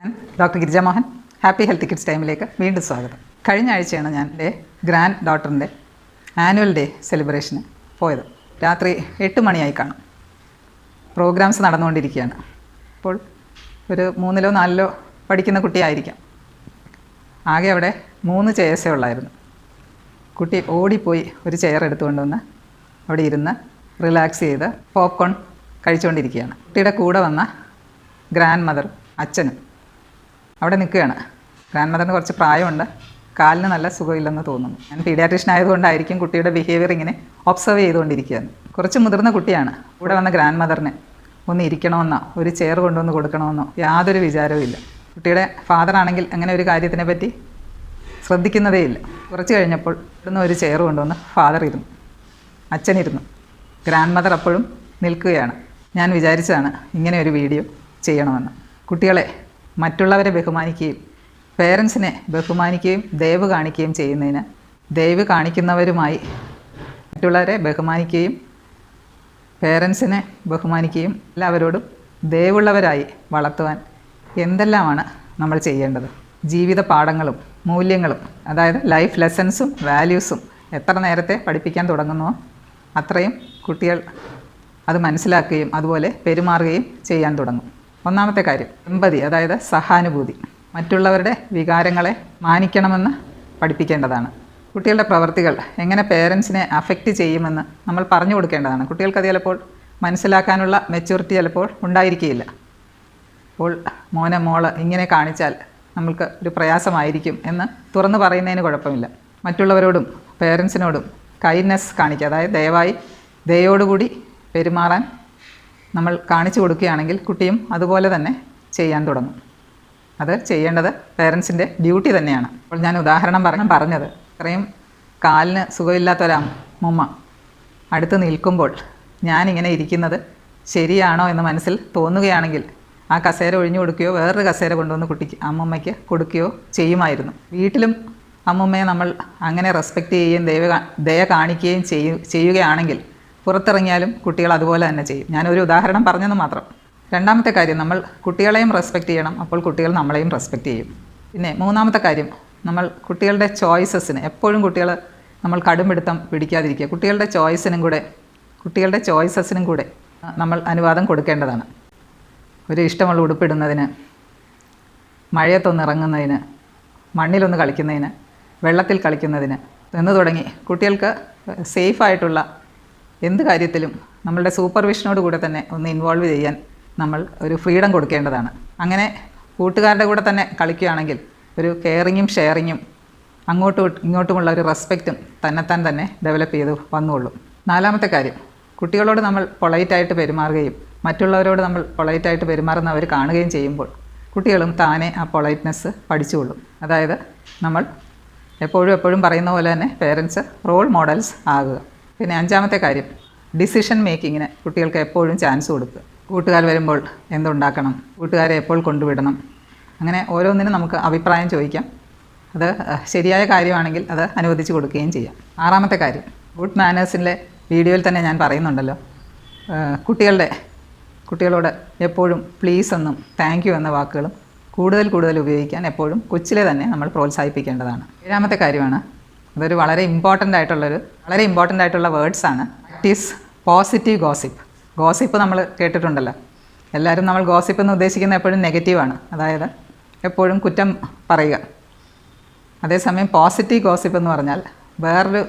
Doctor Girija Mohan happy health kids ടൈമിലേക്ക് വീണ്ടും സ്വാഗതം. കഴിഞ്ഞ ആഴ്ചയാണ് ഞാൻ എൻ്റെ ഗ്രാൻഡ് ഡോട്ടറിൻ്റെ ആനുവൽ ഡേ സെലിബ്രേഷന് പോയത്. രാത്രി 8 മണിയായി കാണും. പ്രോഗ്രാംസ് നടന്നുകൊണ്ടിരിക്കുകയാണ്. അപ്പോൾ ഒരു 3-ലോ 4-ലോ പഠിക്കുന്ന കുട്ടിയായിരിക്കാം. ആകെ അവിടെ 3 ചെയർസേ ഉള്ളായിരുന്നു. കുട്ടി ഓടിപ്പോയി ഒരു ചെയർ എടുത്തുകൊണ്ട് വന്ന് അവിടെ ഇരുന്ന് റിലാക്സ് ചെയ്ത് പോപ്കോൺ കഴിച്ചുകൊണ്ടിരിക്കുകയാണ്. കുട്ടിയുടെ കൂടെ വന്ന ഗ്രാൻഡ് മദറും അച്ഛനും അവിടെ നിൽക്കുകയാണ്. ഗ്രാൻഡ് മദറിന് കുറച്ച് പ്രായമുണ്ട്, കാലിന് നല്ല സുഖമില്ലെന്ന് തോന്നുന്നു. ഞാൻ പീഡിയാട്രീഷ്യൻ ആയതുകൊണ്ടായിരിക്കും കുട്ടിയുടെ ബിഹേവിയർ ഇങ്ങനെ ഒബ്സർവ് ചെയ്തുകൊണ്ടിരിക്കുകയാണ്. കുറച്ച് മുതിർന്ന കുട്ടിയാണ്. കൂടെ വന്ന ഗ്രാൻഡ് മദറിന് ഒന്ന് ഇരിക്കണമെന്നോ ഒരു ചെയർ കൊണ്ടുവന്ന് കൊടുക്കണമെന്നോ യാതൊരു വിചാരവും ഇല്ല. കുട്ടിയുടെ ഫാദറാണെങ്കിൽ അങ്ങനെ ഒരു കാര്യത്തിനെ പറ്റി ശ്രദ്ധിക്കുന്നതേ ഇല്ല. കുറച്ച് കഴിഞ്ഞപ്പോൾ ഇവിടുന്ന് ഒരു ചെയർ കൊണ്ടുവന്ന് ഫാദർ ഇരുന്നു, അച്ഛനിരുന്നു. ഗ്രാൻഡ് മദർ അപ്പോഴും നിൽക്കുകയാണ്. ഞാൻ വിചാരിച്ചതാണ് ഇങ്ങനെ ഒരു വീഡിയോ ചെയ്യണമെന്ന്. കുട്ടികളെ മറ്റുള്ളവരെ ബഹുമാനിക്കുകയും പേരൻസിനെ ബഹുമാനിക്കുകയും ദയവ് കാണിക്കുകയും ചെയ്യുന്നതിന് ദയവ് കാണിക്കുന്നവരുമായി മറ്റുള്ളവരെ ബഹുമാനിക്കുകയും പേരൻസിനെ ബഹുമാനിക്കുകയും എല്ലാവരോടും ദയവുള്ളവരായി വളർത്തുവാൻ എന്തെല്ലാമാണ് നമ്മൾ ചെയ്യേണ്ടത്? ജീവിത പാഠങ്ങളും മൂല്യങ്ങളും, അതായത് ലൈഫ് ലെസൺസും വാല്യൂസും എത്ര നേരത്തെ പഠിപ്പിക്കാൻ തുടങ്ങുന്നുവോ അത്രയും കുട്ടികൾ അത് മനസ്സിലാക്കുകയും അതുപോലെ പെരുമാറുകയും ചെയ്യാൻ തുടങ്ങും. ഒന്നാമത്തെ കാര്യം എമ്പതി, അതായത് സഹാനുഭൂതി. മറ്റുള്ളവരുടെ വികാരങ്ങളെ മാനിക്കണമെന്ന് പഠിപ്പിക്കേണ്ടതാണ്. കുട്ടികളുടെ പ്രവർത്തികൾ എങ്ങനെ പേരൻസിനെ അഫക്റ്റ് ചെയ്യുമെന്ന് നമ്മൾ പറഞ്ഞു കൊടുക്കേണ്ടതാണ്. കുട്ടികൾക്കത് ചിലപ്പോൾ മനസ്സിലാക്കാനുള്ള മെച്യൂരിറ്റി ചിലപ്പോൾ ഉണ്ടായിരിക്കുകയില്ല. അപ്പോൾ മോനെ മോള് ഇങ്ങനെ കാണിച്ചാൽ നമ്മൾക്ക് ഒരു പ്രയാസമായിരിക്കും എന്ന് തുറന്ന് പറയുന്നതിന് കുഴപ്പമില്ല. മറ്റുള്ളവരോടും പേരൻസിനോടും കൈൻഡ്നെസ് കാണിക്കുക, അതായത് ദയവായി ദയോടുകൂടി പെരുമാറാൻ നമ്മൾ കാണിച്ചു കൊടുക്കുകയാണെങ്കിൽ കുട്ടിയും അതുപോലെ തന്നെ ചെയ്യാൻ തുടങ്ങും. അത് ചെയ്യേണ്ടത് പേരൻസിൻ്റെ ഡ്യൂട്ടി തന്നെയാണ്. അപ്പോൾ ഞാൻ ഉദാഹരണം പറഞ്ഞത് ഇത്രയും കാലിന് സുഖമില്ലാത്തൊരമ്മ അടുത്ത് നിൽക്കുമ്പോൾ ഞാനിങ്ങനെ ഇരിക്കുന്നത് ശരിയാണോ എന്ന് മനസ്സിൽ തോന്നുകയാണെങ്കിൽ ആ കസേര ഒഴിഞ്ഞു കൊടുക്കുകയോ വേറൊരു കസേര കൊണ്ടുവന്ന് കുട്ടിക്ക് അമ്മമ്മയ്ക്ക് കൊടുക്കുകയോ ചെയ്യുമായിരുന്നു. വീട്ടിലും അമ്മമ്മയെ നമ്മൾ അങ്ങനെ റെസ്പെക്റ്റ് ചെയ്യുകയും ദയ കാണിക്കുകയും ചെയ്യുകയാണെങ്കിൽ പുറത്തിറങ്ങിയാലും കുട്ടികൾ അതുപോലെ തന്നെ ചെയ്യും. ഞാനൊരു ഉദാഹരണം പറഞ്ഞെന്ന് മാത്രം. രണ്ടാമത്തെ കാര്യം, നമ്മൾ കുട്ടികളെയും റെസ്പെക്റ്റ് ചെയ്യണം. അപ്പോൾ കുട്ടികൾ നമ്മളെയും റെസ്പെക്റ്റ് ചെയ്യും. പിന്നെ മൂന്നാമത്തെ കാര്യം, നമ്മൾ കുട്ടികളുടെ ചോയ്സസിന് എപ്പോഴും കുട്ടികൾ നമ്മൾ കടുംപിടുത്തം പിടിക്കാതിരിക്കുക. കുട്ടികളുടെ ചോയ്സസിനും കൂടെ നമ്മൾ അനുവാദം കൊടുക്കേണ്ടതാണ്. ഒരു ഇഷ്ടമുള്ള ഉടുപ്പിടുന്നതിന്, മഴയത്തൊന്ന് ഇറങ്ങുന്നതിന്, മണ്ണിലൊന്ന് കളിക്കുന്നതിന്, വെള്ളത്തിൽ കളിക്കുന്നതിന് എന്ന് തുടങ്ങി കുട്ടികൾക്ക് സേഫായിട്ടുള്ള എന്ത് കാര്യത്തിലും നമ്മളുടെ സൂപ്പർവിഷനോട് കൂടെ തന്നെ ഒന്ന് ഇൻവോൾവ് ചെയ്യാൻ നമ്മൾ ഒരു ഫ്രീഡം കൊടുക്കേണ്ടതാണ്. അങ്ങനെ കൂട്ടുകാരുടെ കൂടെ തന്നെ കളിക്കുകയാണെങ്കിൽ ഒരു കെയറിങ്ങും ഷെയറിങ്ങും അങ്ങോട്ടും ഇങ്ങോട്ടുമുള്ള ഒരു റെസ്പെക്റ്റും തന്നെത്താൻ തന്നെ ഡെവലപ്പ് ചെയ്ത് വന്നുകൊള്ളും. നാലാമത്തെ കാര്യം, കുട്ടികളോട് നമ്മൾ പൊളൈറ്റായിട്ട് പെരുമാറുകയും മറ്റുള്ളവരോട് നമ്മൾ പൊളൈറ്റായിട്ട് പെരുമാറുന്നവർ കാണുകയും ചെയ്യുമ്പോൾ കുട്ടികളും താനെ ആ പൊളൈറ്റ്നെസ് പഠിച്ചുകൊള്ളും. അതായത് നമ്മൾ എപ്പോഴും പറയുന്ന പോലെ തന്നെ പേരൻസ് റോൾ മോഡൽസ് ആകുക. പിന്നെ അഞ്ചാമത്തെ കാര്യം, ഡിസിഷൻ മേക്കിങ്ങിന് കുട്ടികൾക്ക് എപ്പോഴും ചാൻസ് കൊടുക്കുക. കൂട്ടുകാർ വരുമ്പോൾ എന്തുണ്ടാക്കണം, കൂട്ടുകാരെ എപ്പോൾ കൊണ്ടുവിടണം, അങ്ങനെ ഓരോന്നിനും നമുക്ക് അഭിപ്രായം ചോദിക്കാം. അത് ശരിയായ കാര്യമാണെങ്കിൽ അത് അനുവദിച്ച് കൊടുക്കുകയും ചെയ്യാം. ആറാമത്തെ കാര്യം, ഗുഡ് മാനേഴ്സിൻ്റെ വീഡിയോയിൽ തന്നെ ഞാൻ പറയുന്നുണ്ടല്ലോ, കുട്ടികളോട് എപ്പോഴും പ്ലീസ് എന്നും താങ്ക് യു എന്ന വാക്കുകളും കൂടുതൽ ഉപയോഗിക്കാൻ എപ്പോഴും കൊച്ചിലെ തന്നെ നമ്മൾ പ്രോത്സാഹിപ്പിക്കേണ്ടതാണ്. ഏഴാമത്തെ കാര്യമാണ്, അതൊരു വളരെ ഇമ്പോർട്ടൻ്റ് ആയിട്ടുള്ള വേർഡ്സാണ്. പ്രാക്ടീസ് പോസിറ്റീവ് ഗോസിപ്പ് നമ്മൾ കേട്ടിട്ടുണ്ടല്ലോ. എല്ലാവരും നമ്മൾ ഗോസിപ്പ് എന്ന് ഉദ്ദേശിക്കുന്ന എപ്പോഴും നെഗറ്റീവാണ്, അതായത് എപ്പോഴും കുറ്റം പറയുക. അതേസമയം പോസിറ്റീവ് ഗോസിപ്പ് എന്ന് പറഞ്ഞാൽ വേറൊരു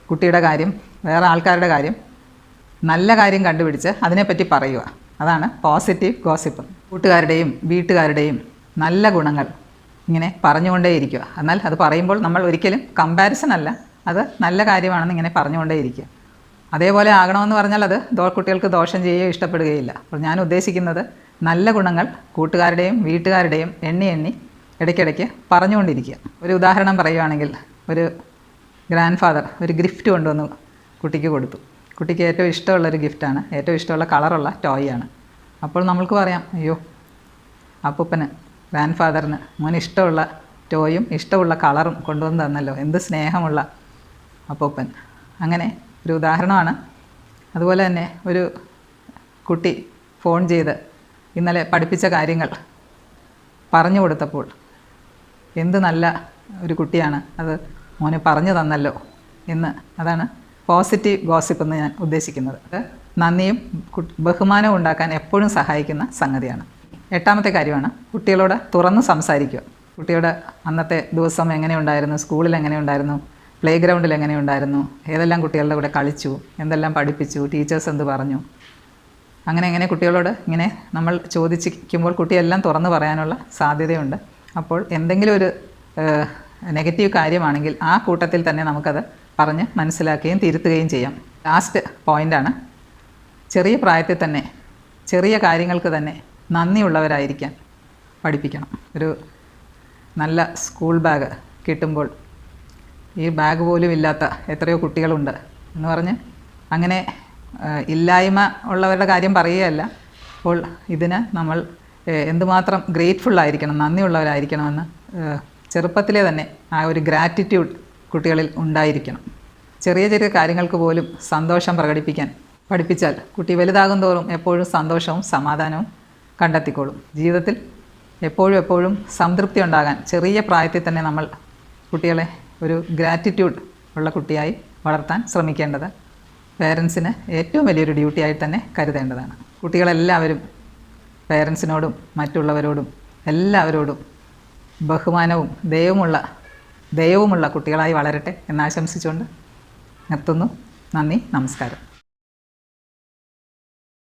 കുട്ടിയുടെ കാര്യം, വേറെ ആൾക്കാരുടെ കാര്യം, നല്ല കാര്യം കണ്ടുപിടിച്ച് അതിനെപ്പറ്റി പറയുക. അതാണ് പോസിറ്റീവ് ഗോസിപ്പ്. കൂട്ടുകാരുടെയും വീട്ടുകാരുടെയും നല്ല ഗുണങ്ങൾ ഇങ്ങനെ പറഞ്ഞുകൊണ്ടേയിരിക്കുക. എന്നാൽ അത് പറയുമ്പോൾ നമ്മൾ ഒരിക്കലും കമ്പാരിസൺ അല്ല, അത് നല്ല കാര്യമാണെന്ന് ഇങ്ങനെ പറഞ്ഞുകൊണ്ടേയിരിക്കുക. അതേപോലെ ആകണമെന്ന് പറഞ്ഞാൽ അത് കുട്ടികൾക്ക് ദോഷം ചെയ്യുകയോ ഇഷ്ടപ്പെടുകയില്ല. അപ്പോൾ ഞാൻ ഉദ്ദേശിക്കുന്നത് നല്ല ഗുണങ്ങൾ കൂട്ടുകാരുടെയും വീട്ടുകാരുടെയും എണ്ണി ഇടയ്ക്കിടയ്ക്ക് പറഞ്ഞുകൊണ്ടിരിക്കുക. ഒരു ഉദാഹരണം പറയുകയാണെങ്കിൽ, ഒരു ഗ്രാൻഡ് ഫാദർ ഒരു ഗിഫ്റ്റ് കൊണ്ടുവന്ന് കുട്ടിക്ക് കൊടുത്തു. കുട്ടിക്ക് ഏറ്റവും ഇഷ്ടമുള്ളൊരു ഗിഫ്റ്റാണ്, ഏറ്റവും ഇഷ്ടമുള്ള കളറുള്ള ടോയാണ്. അപ്പോൾ നമ്മൾക്ക് പറയാം, അയ്യോ അപ്പൂപ്പന് ഗ്രാൻഡ് ഫാദറിന് മോന് ഇഷ്ടമുള്ള ടോയും ഇഷ്ടമുള്ള കളറും കൊണ്ടുവന്ന് തന്നല്ലോ, എന്ത് സ്നേഹമുള്ള അപ്പൂപ്പൻ. അങ്ങനെ ഒരു ഉദാഹരണമാണ്. അതുപോലെ തന്നെ ഒരു കുട്ടി ഫോൺ ചെയ്ത് ഇന്നലെ പഠിപ്പിച്ച കാര്യങ്ങൾ പറഞ്ഞു കൊടുത്തപ്പോൾ എന്ത് നല്ല ഒരു കുട്ടിയാണ്, അത് മോനെ പറഞ്ഞു തന്നല്ലോ എന്ന്. അതാണ് പോസിറ്റീവ് ഗോസിപ്പ് എന്ന് ഞാൻ ഉദ്ദേശിക്കുന്നത്. അത് നന്ദിയും ബഹുമാനവും ഉണ്ടാക്കാൻ എപ്പോഴും സഹായിക്കുന്ന സംഗതിയാണ്. 8ാമത്തെ കാര്യമാണ് കുട്ടികളോട് തുറന്ന് സംസാരിക്കുക. കുട്ടിയുടെ അന്നത്തെ ദിവസം എങ്ങനെയുണ്ടായിരുന്നു, സ്കൂളിൽ എങ്ങനെയുണ്ടായിരുന്നു, പ്ലേ ഗ്രൗണ്ടിൽ എങ്ങനെയുണ്ടായിരുന്നു, ഏതെല്ലാം കുട്ടികളുടെ കൂടെ കളിച്ചു, എന്തെല്ലാം പഠിപ്പിച്ചു, ടീച്ചേഴ്സ് എന്ത് പറഞ്ഞു, അങ്ങനെ കുട്ടികളോട് ഇങ്ങനെ നമ്മൾ ചോദിച്ചിരിക്കുമ്പോൾ കുട്ടിയെല്ലാം തുറന്ന് പറയാനുള്ള സാധ്യതയുണ്ട്. അപ്പോൾ എന്തെങ്കിലും ഒരു നെഗറ്റീവ് കാര്യമാണെങ്കിൽ ആ കൂട്ടത്തിൽ തന്നെ നമുക്കത് പറഞ്ഞ് മനസ്സിലാക്കുകയും തിരുത്തുകയും ചെയ്യാം. ലാസ്റ്റ് പോയിൻ്റാണ്, ചെറിയ പ്രായത്തിൽ തന്നെ ചെറിയ കാര്യങ്ങൾക്ക് തന്നെ നന്ദിയുള്ളവരായിരിക്കാൻ പഠിപ്പിക്കണം. ഒരു നല്ല സ്കൂൾ ബാഗ് കിട്ടുമ്പോൾ ഈ ബാഗ് പോലും ഇല്ലാത്ത എത്രയോ കുട്ടികളുണ്ട് എന്ന് പറഞ്ഞ് അങ്ങനെ ഇല്ലായ്മ ഉള്ളവരുടെ കാര്യം പറയുകയല്ല. അപ്പോൾ ഇതിന് നമ്മൾ എന്തുമാത്രം ഗ്രേറ്റ്ഫുള്ളായിരിക്കണം, നന്ദിയുള്ളവരായിരിക്കണമെന്ന് ചെറുപ്പത്തിലെ തന്നെ ആ ഒരു ഗ്രാറ്റിറ്റ്യൂഡ് കുട്ടികളിൽ ഉണ്ടായിരിക്കണം. ചെറിയ ചെറിയ കാര്യങ്ങൾക്ക് പോലും സന്തോഷം പ്രകടിപ്പിക്കാൻ പഠിപ്പിച്ചാൽ കുട്ടി വലുതാകും തോറും എപ്പോഴും സന്തോഷവും സമാധാനവും കണ്ടെത്തിക്കോളും. ജീവിതത്തിൽ എപ്പോഴും സംതൃപ്തി ഉണ്ടാകാൻ ചെറിയ പ്രായത്തിൽ തന്നെ നമ്മൾ കുട്ടികളെ ഒരു ഗ്രാറ്റിറ്റ്യൂഡ് ഉള്ള കുട്ടിയായി വളർത്താൻ ശ്രമിക്കേണ്ടത് പേരൻസിന് ഏറ്റവും വലിയൊരു ഡ്യൂട്ടിയായി തന്നെ കരുതേണ്ടതാണ്. കുട്ടികളെല്ലാവരും പേരൻസിനോടും മറ്റുള്ളവരോടും എല്ലാവരോടും ബഹുമാനവും ദയവുമുള്ള കുട്ടികളായി വളരട്ടെ എന്നാശംസിച്ചുകൊണ്ട് നിർത്തുന്നു. നന്ദി, നമസ്കാരം.